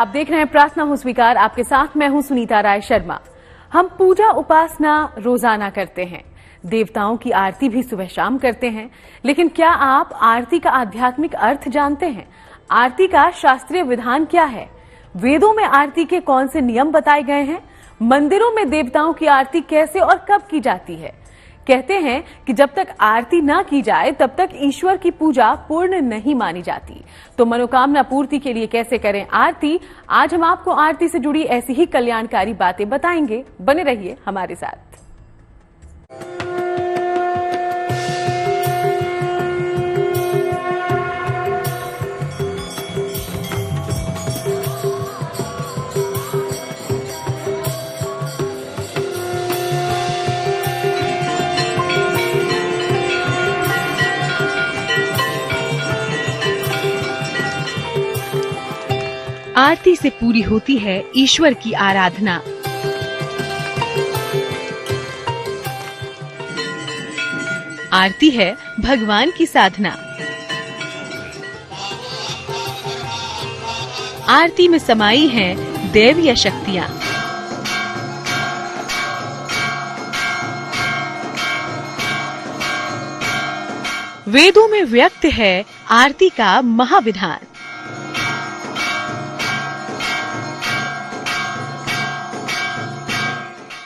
आप देख रहे हैं प्रार्थना हो स्वीकार। आपके साथ मैं हूं सुनीता राय शर्मा। हम पूजा उपासना रोजाना करते हैं, देवताओं की आरती भी सुबह शाम करते हैं, लेकिन क्या आप आरती का आध्यात्मिक अर्थ जानते हैं? आरती का शास्त्रीय विधान क्या है? वेदों में आरती के कौन से नियम बताए गए हैं? मंदिरों में देवताओं की आरती कैसे और कब की जाती है? कहते हैं कि जब तक आरती ना की जाए तब तक ईश्वर की पूजा पूर्ण नहीं मानी जाती। तो मनोकामना पूर्ति के लिए कैसे करें आरती? आज हम आपको आरती से जुड़ी ऐसी ही कल्याणकारी बातें बताएंगे। बने रहिए हमारे साथ। आरती से पूरी होती है ईश्वर की आराधना। आरती है भगवान की साधना। आरती में समाई हैं दैवीय शक्तियाँ। वेदों में व्यक्त है आरती का महाविधान।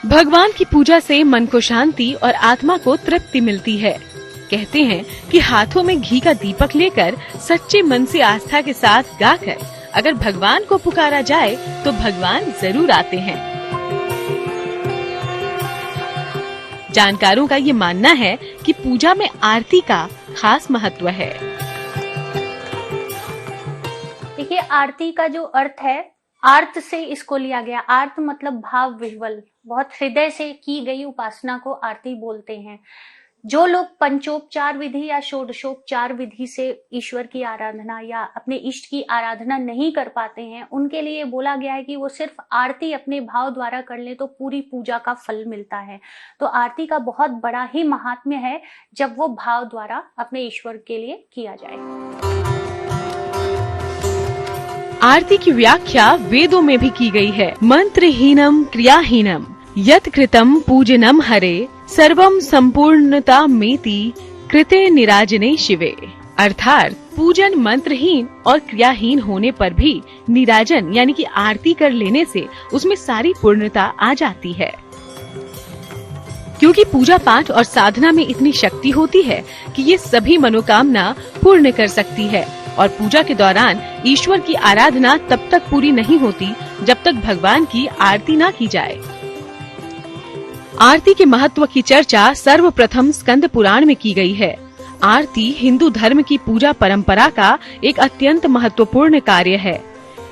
भगवान की पूजा से मन को शांति और आत्मा को तृप्ति मिलती है। कहते हैं कि हाथों में घी का दीपक लेकर सच्चे मन से आस्था के साथ गाकर अगर भगवान को पुकारा जाए तो भगवान जरूर आते हैं। जानकारों का ये मानना है कि पूजा में आरती का खास महत्व है। देखिए, आरती का जो अर्थ है, आर्त से इसको लिया गया। आर्त मतलब भाव विह्वल, बहुत हृदय से की गई उपासना को आरती बोलते हैं। जो लोग पंचोपचार विधि या षोडशोपचार विधि से ईश्वर की आराधना या अपने इष्ट की आराधना नहीं कर पाते हैं, उनके लिए बोला गया है कि वो सिर्फ आरती अपने भाव द्वारा कर ले तो पूरी पूजा का फल मिलता है। तो आरती का बहुत बड़ा ही महात्म्य है जब वो भाव द्वारा अपने ईश्वर के लिए किया जाए। आरती की व्याख्या वेदों में भी की गई है। मंत्रहीनम क्रियाहीनम यत् कृतम पूजनम हरे सर्वम संपूर्णता मेति कृते निराजने शिवे। अर्थात पूजन मंत्रहीन और क्रियाहीन होने पर भी निराजन यानी कि आरती कर लेने से उसमें सारी पूर्णता आ जाती है। क्योंकि पूजा पाठ और साधना में इतनी शक्ति होती है कि ये सभी मनोकामना पूर्ण कर सकती है। और पूजा के दौरान ईश्वर की आराधना तब तक पूरी नहीं होती जब तक भगवान की आरती ना की जाए। आरती के महत्व की चर्चा सर्वप्रथम स्कंद पुराण में की गई है। आरती हिंदू धर्म की पूजा परंपरा का एक अत्यंत महत्वपूर्ण कार्य है।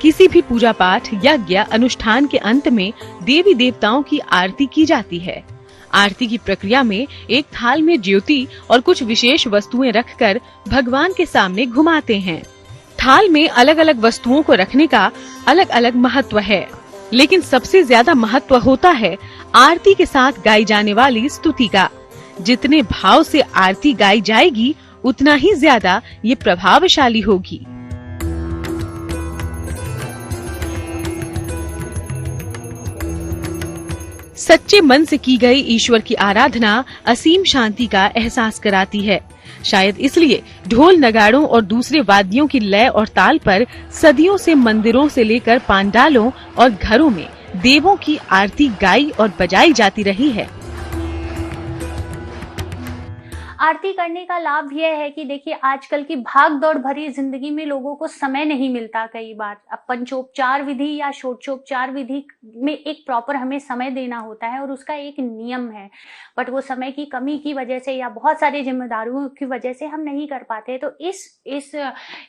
किसी भी पूजा पाठ यज्ञ अनुष्ठान के अंत में देवी देवताओं की आरती की जाती है। आरती की प्रक्रिया में एक थाल में ज्योति और कुछ विशेष वस्तुएं रखकर भगवान के सामने घुमाते हैं। थाल में अलग अलग वस्तुओं को रखने का अलग अलग महत्व है, लेकिन सबसे ज्यादा महत्व होता है आरती के साथ गाई जाने वाली स्तुति का। जितने भाव से आरती गाई जाएगी उतना ही ज्यादा ये प्रभावशाली होगी। सच्चे मन से की गई ईश्वर की आराधना असीम शांति का एहसास कराती है। शायद इसलिए ढोल नगाड़ों और दूसरे वाद्यों की लय और ताल पर सदियों से मंदिरों से लेकर पांडालों और घरों में देवों की आरती गाई और बजाई जाती रही है। आरती करने का लाभ यह है कि देखिए, आजकल की भाग दौड़ भरी जिंदगी में लोगों को समय नहीं मिलता। कई बार अब पंचोपचार विधि या षोडशोपचार विधि में एक प्रॉपर हमें समय देना होता है और उसका एक नियम है, बट वो समय की कमी की वजह से या बहुत सारी जिम्मेदारियों की वजह से हम नहीं कर पाते। तो इस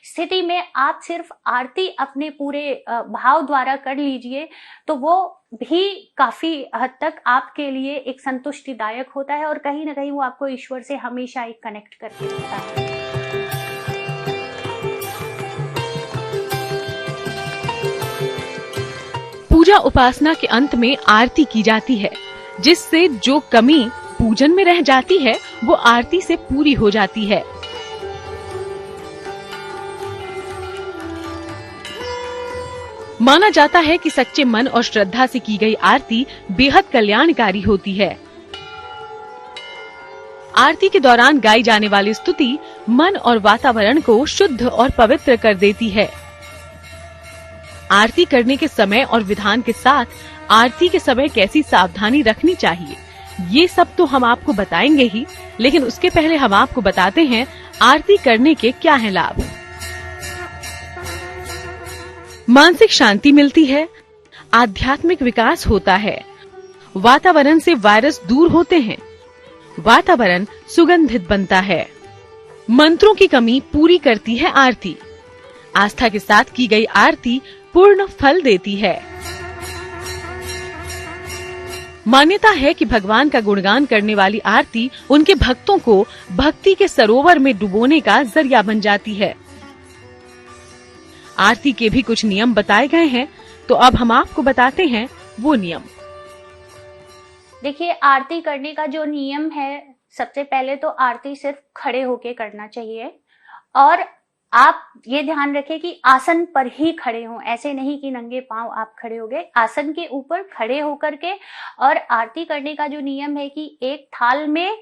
स्थिति में आप सिर्फ आरती अपने पूरे भाव द्वारा कर लीजिए तो वो भी काफी हद तक आपके लिए एक संतुष्टिदायक होता है और कहीं ना कहीं वो आपको ईश्वर से हमेशा एक कनेक्ट करके रखता है। पूजा उपासना के अंत में आरती की जाती है, जिससे जो कमी पूजन में रह जाती है वो आरती से पूरी हो जाती है। माना जाता है कि सच्चे मन और श्रद्धा से की गई आरती बेहद कल्याणकारी होती है। आरती के दौरान गाई जाने वाली स्तुति मन और वातावरण को शुद्ध और पवित्र कर देती है। आरती करने के समय और विधान के साथ आरती के समय कैसी सावधानी रखनी चाहिए, ये सब तो हम आपको बताएंगे ही, लेकिन उसके पहले हम आपको बताते हैं आरती करने के क्या हैं लाभ। मानसिक शांति मिलती है, आध्यात्मिक विकास होता है, वातावरण से वायरस दूर होते हैं, वातावरण सुगंधित बनता है, मंत्रों की कमी पूरी करती है आरती, आस्था के साथ की गई आरती पूर्ण फल देती है। मान्यता है कि भगवान का गुणगान करने वाली आरती उनके भक्तों को भक्ति के सरोवर में डुबोने का जरिया बन जाती है। आरती के भी कुछ नियम बताए गए हैं, तो अब हम आपको बताते हैं वो नियम। देखिए, आरती करने का जो नियम है, सबसे पहले तो आरती सिर्फ खड़े होके करना चाहिए और आप ये ध्यान रखें कि आसन पर ही खड़े हों, ऐसे नहीं कि नंगे पांव आप खड़े हो गए। आसन के ऊपर खड़े होकर के और आरती करने का जो नियम है कि एक थाल में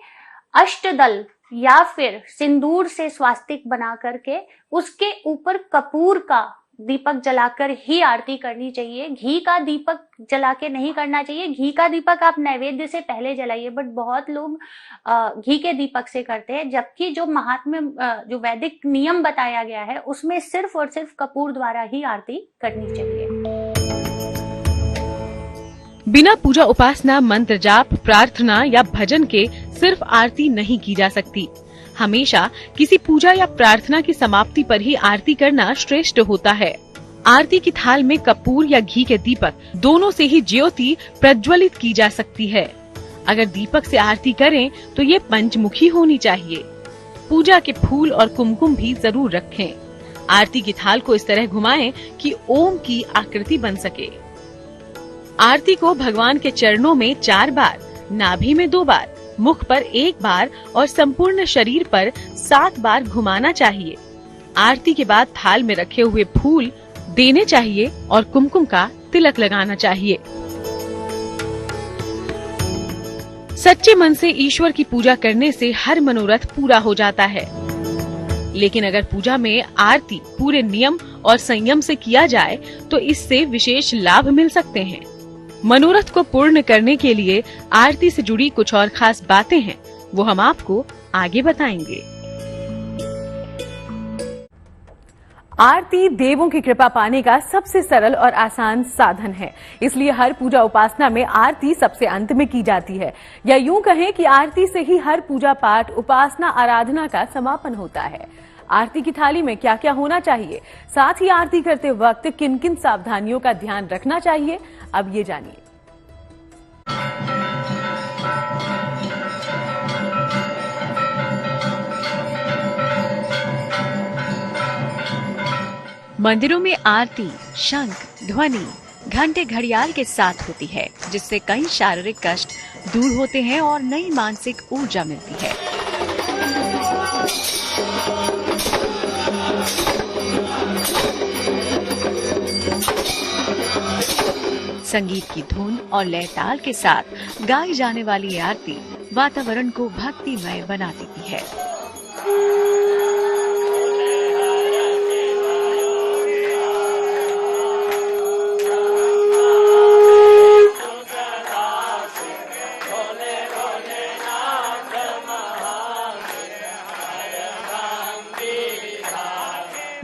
अष्टदल या फिर सिंदूर से स्वास्तिक बना करके उसके ऊपर कपूर का दीपक जलाकर ही आरती करनी चाहिए। घी का दीपक जला के नहीं करना चाहिए। घी का दीपक आप नैवेद्य से पहले जलाइए, बट बहुत लोग घी के दीपक से करते हैं, जबकि जो महात्म्य जो वैदिक नियम बताया गया है उसमें सिर्फ और सिर्फ कपूर द्वारा ही आरती करनी चाहिए। बिना पूजा उपासना, मंत्र जाप, प्रार्थना या भजन के सिर्फ आरती नहीं की जा सकती। हमेशा किसी पूजा या प्रार्थना की समाप्ति पर ही आरती करना श्रेष्ठ होता है। आरती की थाल में कपूर या घी के दीपक दोनों से ही ज्योति प्रज्वलित की जा सकती है। अगर दीपक से आरती करें तो ये पंचमुखी होनी चाहिए। पूजा के फूल और कुमकुम भी जरूर रखें। आरती की थाल को इस तरह घुमाएं कि ओम की आकृति बन सके। आरती को भगवान के चरणों में 4 बार, नाभि में 2 बार, मुख पर 1 बार और संपूर्ण शरीर पर 7 बार घुमाना चाहिए। आरती के बाद थाल में रखे हुए फूल देने चाहिए और कुमकुम का तिलक लगाना चाहिए। सच्चे मन से ईश्वर की पूजा करने से हर मनोरथ पूरा हो जाता है। लेकिन अगर पूजा में आरती पूरे नियम और संयम से किया जाए तो इससे विशेष लाभ मिल सकते हैं। मनोरथ को पूर्ण करने के लिए आरती से जुड़ी कुछ और खास बातें हैं, वो हम आपको आगे बताएंगे। आरती देवों की कृपा पाने का सबसे सरल और आसान साधन है, इसलिए हर पूजा उपासना में आरती सबसे अंत में की जाती है, या यूं कहें कि आरती से ही हर पूजा पाठ, उपासना, आराधना का समापन होता है। आरती की थाली में क्या क्या होना चाहिए, साथ ही आरती करते वक्त किन किन सावधानियों का ध्यान रखना चाहिए, अब ये जानिए। मंदिरों में आरती शंख, ध्वनि, घंटे, घड़ियाल के साथ होती है, जिससे कई शारीरिक कष्ट दूर होते हैं और नई मानसिक ऊर्जा मिलती है। संगीत की धुन और लय ताल के साथ गाई जाने वाली आरती वातावरण को भक्तिमय बना देती है।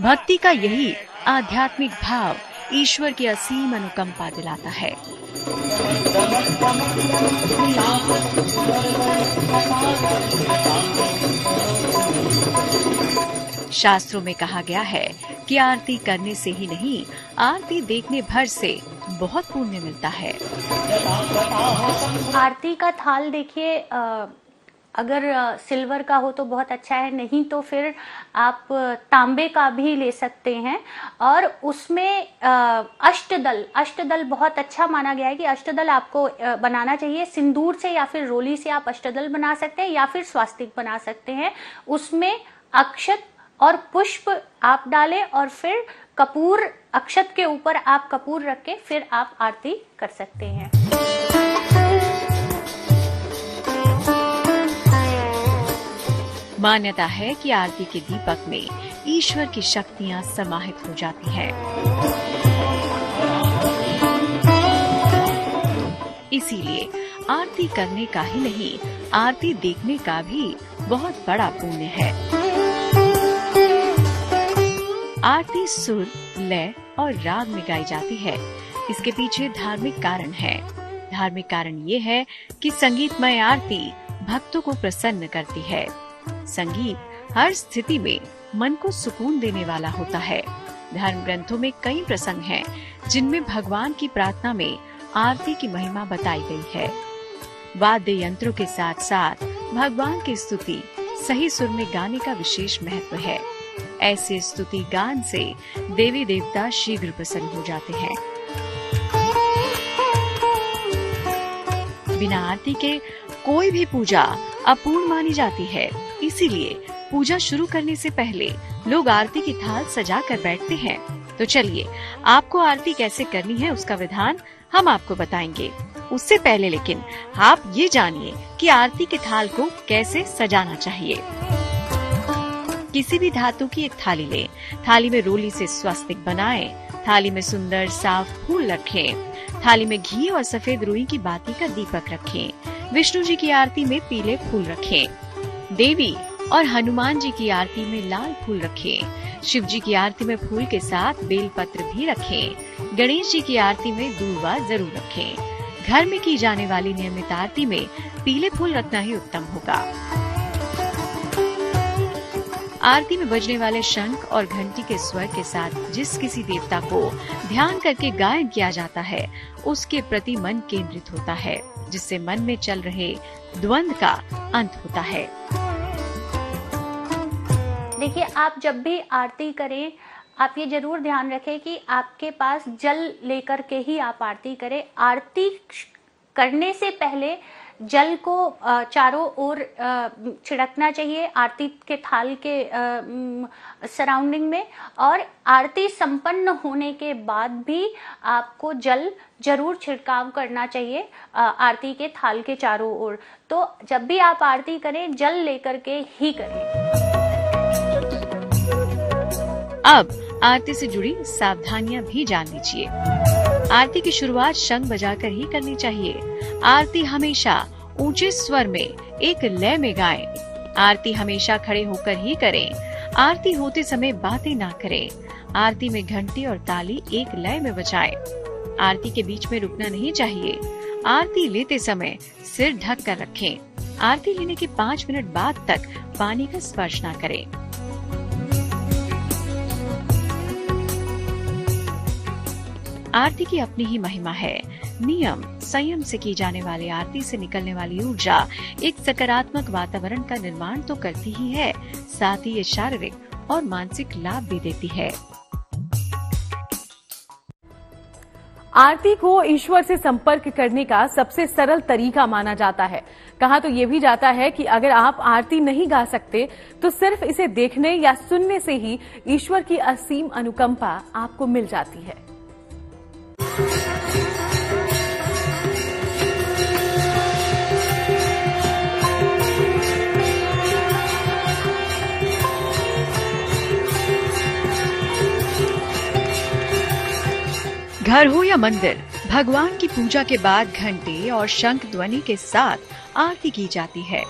भक्ति का यही आध्यात्मिक भाव ईश्वर की असीम अनुकंपा दिलाता है। शास्त्रों में कहा गया है कि आरती करने से ही नहीं, आरती देखने भर से बहुत पुण्य मिलता है। आरती का थाल देखिए, अगर सिल्वर का हो तो बहुत अच्छा है, नहीं तो फिर आप तांबे का भी ले सकते हैं। और उसमें अष्टदल बहुत अच्छा माना गया है कि अष्टदल आपको बनाना चाहिए। सिंदूर से या फिर रोली से आप अष्टदल बना सकते हैं या फिर स्वास्तिक बना सकते हैं। उसमें अक्षत और पुष्प आप डालें और फिर कपूर, अक्षत के ऊपर आप कपूर रख के फिर आप आरती कर सकते हैं। मान्यता है कि आरती के दीपक में ईश्वर की शक्तियां समाहित हो जाती हैं। इसीलिए आरती करने का ही नहीं, आरती देखने का भी बहुत बड़ा पुण्य है। आरती सुर, लय और राग में गाई जाती है। इसके पीछे धार्मिक कारण है। धार्मिक कारण ये है कि संगीतमय आरती भक्तों को प्रसन्न करती है। संगीत हर स्थिति में मन को सुकून देने वाला होता है। धर्म ग्रंथों में कई प्रसंग हैं जिनमें भगवान की प्रार्थना में आरती की महिमा बताई गई है। वाद्य यंत्रों के साथ साथ भगवान की स्तुति सही सुर में गाने का विशेष महत्व है। ऐसे स्तुति गान से देवी देवता शीघ्र प्रसन्न हो जाते हैं। बिना आरती के कोई भी पूजा अपूर्ण मानी जाती है। इसीलिए पूजा शुरू करने से पहले लोग आरती की थाल सजा कर बैठते हैं। तो चलिए, आपको आरती कैसे करनी है उसका विधान हम आपको बताएंगे। उससे पहले लेकिन आप ये जानिए कि आरती के थाल को कैसे सजाना चाहिए। किसी भी धातु की एक थाली लें। थाली में रोली से स्वस्तिक बनाएं। थाली में सुंदर साफ फूल रखें। थाली में घी और सफेद रुई की बाती का दीपक रखें। विष्णु जी की आरती में पीले फूल रखें। देवी और हनुमान जी की आरती में लाल फूल रखें। शिव जी की आरती में फूल के साथ बेलपत्र भी रखें। गणेश जी की आरती में दूर्वा जरूर रखें। घर में की जाने वाली नियमित आरती में पीले फूल रखना ही उत्तम होगा। आरती में बजने वाले शंख और घंटी के स्वर के साथ जिस किसी देवता को ध्यान करके गायन किया जाता है, उसके प्रति मन केंद्रित होता है, जिससे मन में चल रहे द्वंद्व का अंत होता है। देखिए, आप जब भी आरती करें, आप ये जरूर ध्यान रखें कि आपके पास जल लेकर के ही आप आरती करें। आरती करने से पहले जल को चारों ओर छिड़कना चाहिए, आरती के थाल के सराउंडिंग में। और आरती संपन्न होने के बाद भी आपको जल जरूर छिड़काव करना चाहिए आरती के थाल के चारों ओर। तो जब भी आप आरती करें, जल लेकर के ही करें। अब आरती से जुड़ी सावधानियां भी जान लीजिए। आरती की शुरुआत शंख बजाकर ही करनी चाहिए। आरती हमेशा ऊंचे स्वर में एक लय में गाएं। आरती हमेशा खड़े होकर ही करें। आरती होते समय बातें ना करें। आरती में घंटी और ताली एक लय में बजाएं। आरती के बीच में रुकना नहीं चाहिए। आरती लेते समय सिर ढक कर रखें। आरती लेने के 5 मिनट बाद तक पानी का स्पर्श ना करें। आरती की अपनी ही महिमा है। नियम संयम से की जाने वाली आरती से निकलने वाली ऊर्जा एक सकारात्मक वातावरण का निर्माण तो करती ही है, साथ ही ये शारीरिक और मानसिक लाभ भी देती है। आरती को ईश्वर से संपर्क करने का सबसे सरल तरीका माना जाता है। कहा तो ये भी जाता है कि अगर आप आरती नहीं गा सकते तो सिर्फ इसे देखने या सुनने से ही ईश्वर की असीम अनुकंपा आपको मिल जाती है। घर हो या मंदिर, भगवान की पूजा के बाद घंटे और शंख ध्वनि के साथ आरती की जाती है।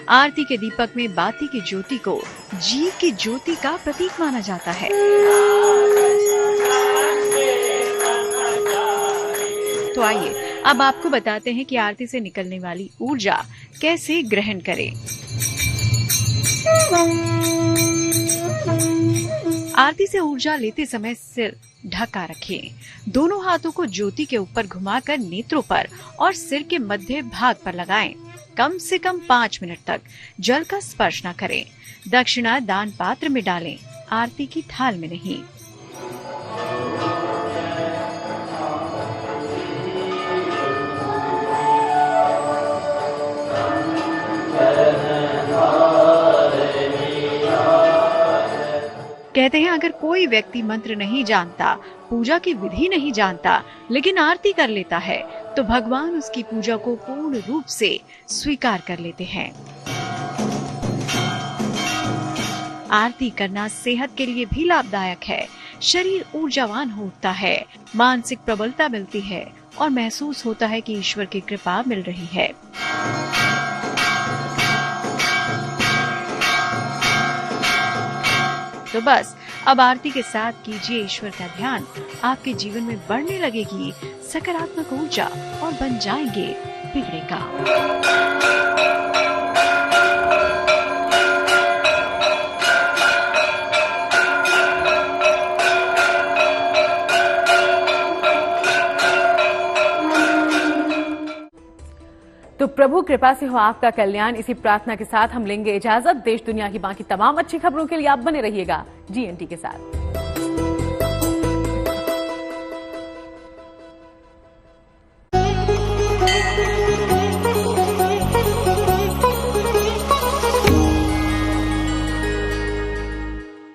आरती के दीपक में बाती की ज्योति को जीव की ज्योति का प्रतीक माना जाता है। तो आइए अब आपको बताते हैं कि आरती से निकलने वाली ऊर्जा कैसे ग्रहण करें। आरती से ऊर्जा लेते समय सिर ढका रखें। दोनों हाथों को ज्योति के ऊपर घुमाकर नेत्रों पर और सिर के मध्य भाग पर लगाएं। कम से कम 5 मिनट तक जल का स्पर्श न करें। दक्षिणा दान पात्र में डालें, आरती की थाल में नहीं। कहते हैं अगर कोई व्यक्ति मंत्र नहीं जानता, पूजा की विधि नहीं जानता, लेकिन आरती कर लेता है तो भगवान उसकी पूजा को पूर्ण रूप से स्वीकार कर लेते हैं। आरती करना सेहत के लिए भी लाभदायक है। शरीर ऊर्जावान होता है, मानसिक प्रबलता मिलती है और महसूस होता है कि ईश्वर की कृपा मिल रही है। तो बस अब आरती के साथ कीजिए ईश्वर का ध्यान, आपके जीवन में बढ़ने लगेगी सकारात्मक ऊर्जा और बन जाएंगे बिगड़े काम। तो प्रभु कृपा से हो आपका कल्याण, इसी प्रार्थना के साथ हम लेंगे इजाजत। देश दुनिया की बाकी तमाम अच्छी खबरों के लिए आप बने रहिएगा GNT के साथ।